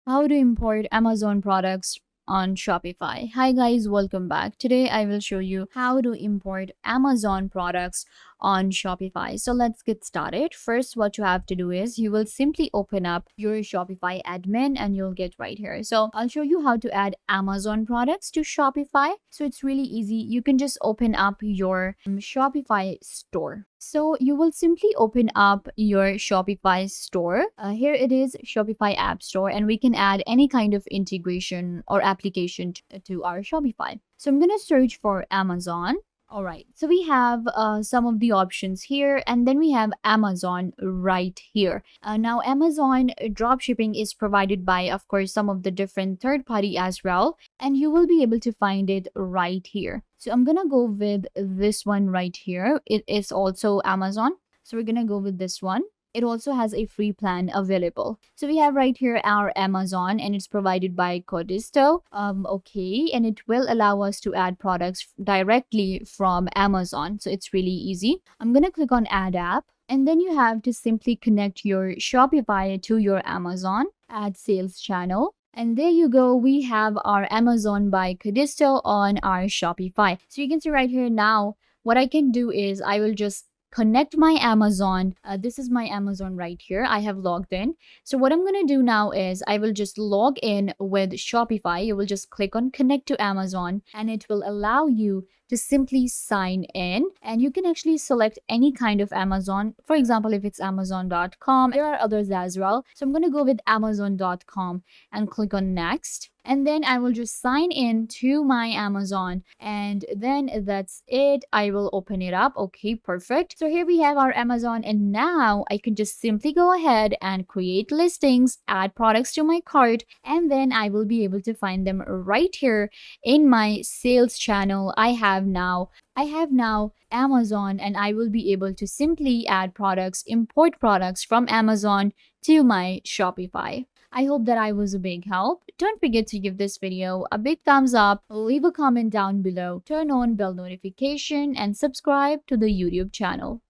How to import Amazon products on Shopify. Hi guys, welcome back. Today I will show you how to import Amazon products on Shopify. So let's get started. First, what you have to do is you will simply open up your Shopify admin and you'll get right here. So I'll show you how to add Amazon products to Shopify. So it's really easy. You can just open up your Shopify store. So you will simply open up your Shopify store. Here it is, Shopify App Store, and we can add any kind of integration or application to our Shopify. So I'm going to search for Amazon. All right, so we have some of the options here, and then we have Amazon right here. Now, Amazon dropshipping is provided by, of course, some of the different third party as well, and you will be able to find it right here. So I'm gonna go with this one right here. It is also Amazon, so we're gonna go with this one. It also has a free plan available. So we have right here our Amazon, and it's provided by Codisto. Okay, and it will allow us to add products directly from Amazon. So it's really easy. I'm gonna click on Add App, and then you have to simply connect your Shopify to your Amazon, add sales channel. And there you go, we have our Amazon by Codisto on our Shopify. So you can see right here now, what I can do is I will just connect my Amazon. This is my Amazon right here. I have logged in. So what I'm going to do now is I will just log in with Shopify. You will just click on connect to Amazon, and it will allow you to simply sign in, and you can actually select any kind of Amazon. For example, if it's amazon.com, there are others as well. So I'm going to go with amazon.com and click on next. And then I will just sign in to my Amazon, and then that's it. I will open it up. Okay, perfect. So here we have our Amazon, and now I can just simply go ahead and create listings, add products to my cart, and then I will be able to find them right here in my sales channel. I have now Amazon, and I will be able to simply add products, import products from Amazon to my Shopify. I hope that I was a big help. Don't forget to give this video a big thumbs up, leave a comment down below, turn on bell notification, and subscribe to the YouTube channel.